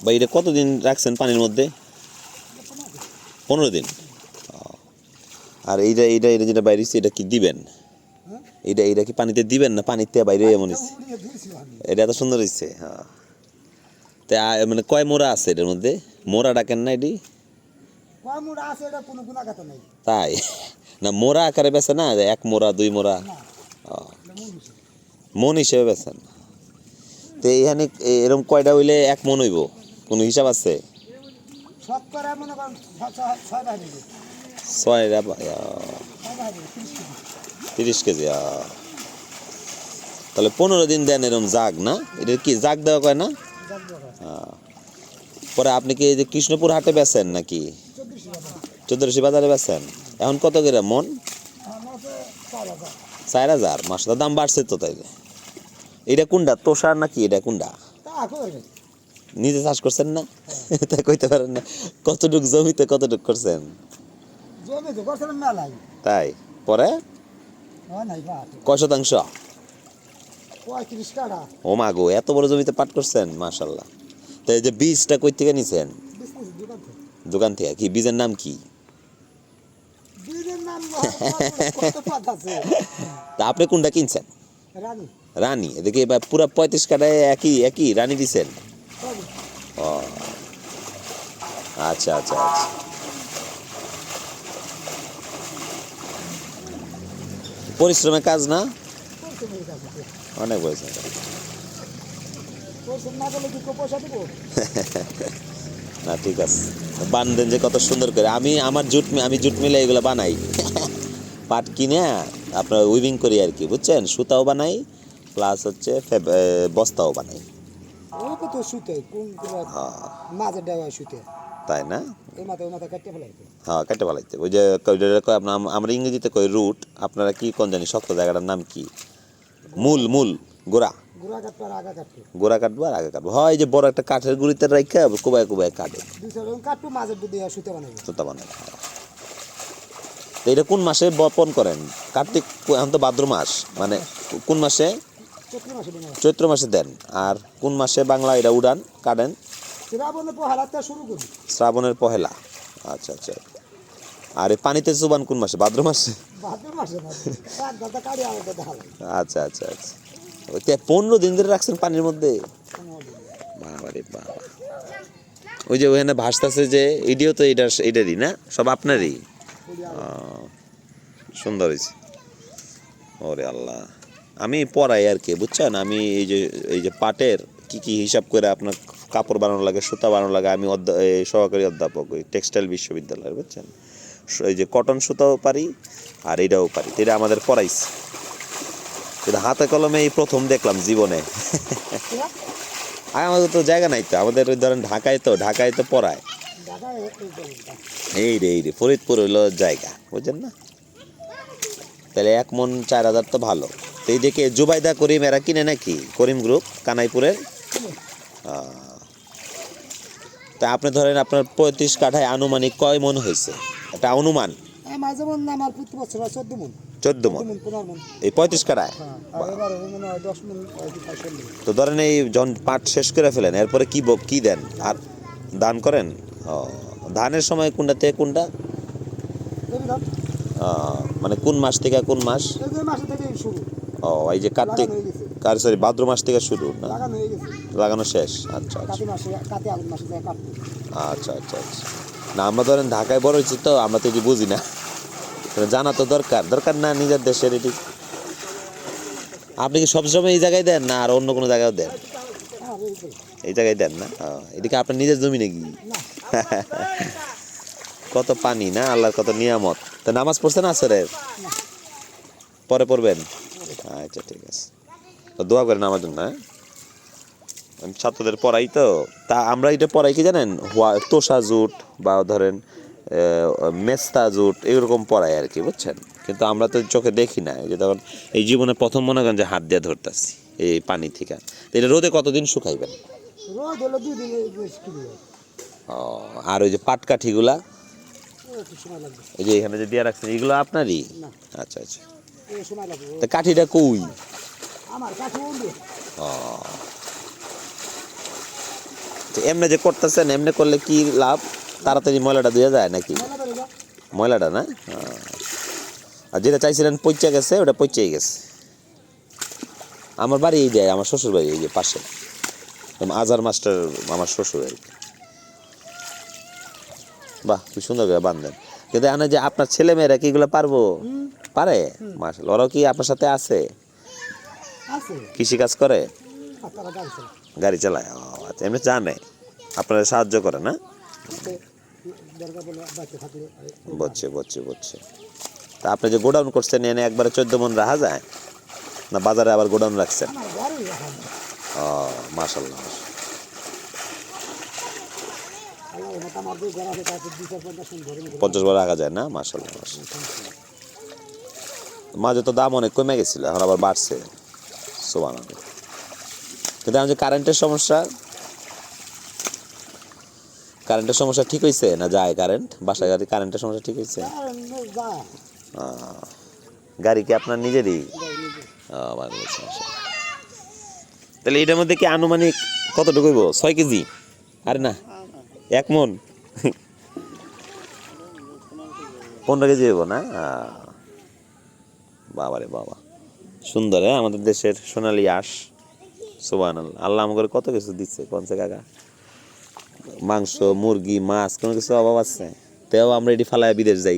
বা এটা কতদিন রাখছেন পানির মধ্যে? 15 দিন। আর এইটা এইটা এটা যেটা বাইরে হচ্ছে এটা কি দিবেন? এইটা এইটা কি পানিতে দিবেন না পানিতে বাইরে এমন হচ্ছে? এটা এত সুন্দর হচ্ছে। হ্যাঁ, তা মানে কয় মোড়া আছে এটার মধ্যে? মোড়া ডাকেন না এটি? তাই না, মোড়া আকারে বেছে না, এক মোড়া 2 মোড়া মন হিসেবে বেছেন? তো এখানে এরকম কয়টা হইলে 1 মন হইব, কোনো হিসাব আছে? 30 কেজি। তাহলে 15 দিন দেন এরকম জাগ না? এটা কি জাগ দেওয়া কয় না? পরে আপনি কি এই যে কৃষ্ণপুর হাটে বেচেন নাকি 1400 বাজারে বেচেন? এখন কত করে মন? 4000। মাসটা দাম বাড়ছে তো তাইলে। এটা কোনটা, তোষার নাকি এটা কোনটা? নিজে চাষ করছেন না? তাই কইতে পারেন না কতটুক জমিতে কতটুক করছেন? তাই পরে কয় শতাংশ? ও মা গো, এত বড় জমিতে পাট করছেন, মাশাআল্লাহ। তো এই যে বীজটা কই থেকে নিছেন? দোকান থেকে। কি বীজের নাম কি? তা আপনি কোনটা কিনছেন? রানী। এদিকে এবার পুরো 35 কাঠায় একই একই রানী দিছেন? ও আচ্ছা আচ্ছা আচ্ছা। পরিশ্রমের কাজ না? অনেক পরিশ্রম। না ঠিক আছে, বানদেন যে কত সুন্দর করে। আমি জুট মিলে এগুলো বানাই। পাট কিনে আপনার উইভিং করি আর কি, বুঝছেন? সুতাও বানাই প্লাস হচ্ছে বস্তাও বানাই। তাই না? হ্যাঁ, কেটে ফেলাইতে। ওই যে আমরা ইংরেজিতে কই রুট, আপনারা কি কোন জানি শক্ত জায়গাটার নাম কি? মূল মূল গোড়া। গোড়া কাটবো আর আগে কাটবো। হয় যে বড় একটা কাঠের গুঁড়িতে রাখা কোবায় কোবায় কাটে সুতা বানাবে। তো এটা কোন মাসে বপন করেন? কার্তিক, এখন তো ভাদ্র মাস, মানে কোন মাসে? চৈত্র মাসে দেন। আর কোন মাসে বাংলা এটা উড়ান কাটেন? শ্রাবণের পহেলা। আচ্ছা আচ্ছা। আর এই পানিতে চুবান কোন মাসে? ভাদ্র মাসে। আচ্ছা আচ্ছা আচ্ছা। 15 দিন ধরে রাখছেন পানির মধ্যে? বাবারে বাবা। ওই যে ওখানে ভাসতেছে যে এটিও তো এটারই না? সব আপনারই? সুন্দর হয়েছে। ওরে আল্লাহ। আমি পড়াই আর কি, বুঝছেন? আমি এই যে পাটের কি কি হিসাব করে আপনার কাপড় বানানো লাগে, সুতা বানানো লাগে, আমি সহকারী অধ্যাপক ওই টেক্সটাইল বিশ্ববিদ্যালয়ের, বুঝছেন? এই যে কটন সুতাও পারি আর এটাও পারি। এটা আমাদের পড়াইছে, এটা হাতে কলমে এই প্রথম দেখলাম জীবনে। আর আমাদের তো জায়গা নাই তো, আমাদের ওই ধরেন ঢাকায় তো পড়ায়। এই রে ফরিদপুর হইলো জায়গা, বুঝছেন না? তাহলে 1 মন 4000 তো ভালো। তো এই দিকে জুবাইদা করিম এরা কিনে নাকি? করিম গ্রুপ কানাইপুরের। তা আপনি ধরেন আপনার 35 কাঠায় আনুমানিক কয় মন হয়েছে? একটা অনুমান। 14 মন এই 35 কাঠায়। তো ধরেন এই যখন পাট শেষ করে ফেলেন এরপরে কি দেন আর দান করেন? ধানের সময় কোনটা থেকে কোনটা? মানে কোন মাস থেকে কোন মাস? এই যে কার্তিক, সরি ভাদ্র মাস থেকে শুরু না? লাগানো শেষ। আচ্ছা আচ্ছা আচ্ছা আচ্ছা আচ্ছা। না আমরা ধরেন ঢাকায় বড় হয়েছি তো, আমরা তো এটি বুঝি না। জানা তো দরকার না নিজের দেশের এটি। আপনি কি সবসময় এই জায়গায় দেন না আর অন্য কোনো জায়গায় দেন? এই জায়গায় দেন না? এদিকে আপনার নিজের জমি নাকি? কত পানি না, আল্লাহর কত নিয়ামত। তা নামাজ পড়ছেন আসরের? পরে পড়বেন? আচ্ছা ঠিক আছে, তো দোয়া করেন আমার জন্য। আমি ছাত্রদের পড়াই তো, তা আমরা এটা পড়াই কি জানেন? তোষা জুট বা ধরেন মেস্তা জুট এরকম পড়াই আর কি, বুঝছেন? কিন্তু আমরা তো চোখে দেখি না। এই যে তখন এই জীবনে প্রথম মনে করেন যে হাত দিয়ে ধরতেছি এই পানি থেকে। এটা রোদে কতদিন শুকাইবেন? আর ওই যে পাটকাঠিগুলা এই যে এখানে যে দিয়ে রাখছেন এগুলো আপনারই? আচ্ছা আচ্ছা। তা কাঠিটা কই? তো এমনি যে করতেছেন এমনি করলে কি লাভ? তাড়াতাড়ি ময়লাটা ধুয়ে যায় নাকি? ময়লাটা না? আর যেটা চাইছিলেন পচে গেছে, ওটা পচেই গেছে। আমার বাড়ি এই দেয়, আমার শ্বশুর বাড়ি এই যে পাশে, আজার মাস্টার আমার শ্বশুর আর কি। বাহ, কি সুন্দর করে বান্ধেন। কিন্তু এখানে যে আপনার ছেলে মেয়েরা কি এগুলো পারবো? পারে? মাশাআল্লাহ। ওরাও কি আপনার সাথে আছে? কৃষি কাজ করে? গাড়ি চালায়? ও আচ্ছা, এমনি জানে, আপনারা সাহায্য করে না? বুঝছে বুঝছে বুঝছে। তা আপনি যে গোডাউন করছেন এনে একবারে 14 মণ রাখা যায় না বাজারে আবার গোডাউন রাখছেন? ও মাশাআল্লাহ। 50 বার রাখা যায় না? মাশাআল্লাহ মাশাআল্লাহ। মাঝে তো দাম অনেক কমে গেছিল, এখন আবার বাড়ছে। সুবহানাল্লাহ। কিন্তু এখন যে কারেন্টের সমস্যা, কারেন্টের সমস্যা ঠিক হয়েছে না? যায় কারেন্ট বাসায়? গাড়ি কারেন্টের সমস্যা ঠিক হয়েছে? গাড়ি কি আপনার নিজেরই? ভালো হয়েছে, মাশাআল্লাহ। তাহলে এটার মধ্যে কি আনুমানিক কতটুকু হইব? 6 কেজি? আরে না, 1 মণ? 15 কেজি হইব না? বাবারে বাবা, সুন্দর। আমাদের দেশের সোনালী আঁশ। সুবহানাল্লাহ। আল্লাহ আমাকে কত কিছু দিচ্ছে কোনছে কাকা। মাংস, মুরগি, মাছ, কোনো কিছু অভাব আছে? তেও আমরা এটি ফালায় বিদেশ যাই।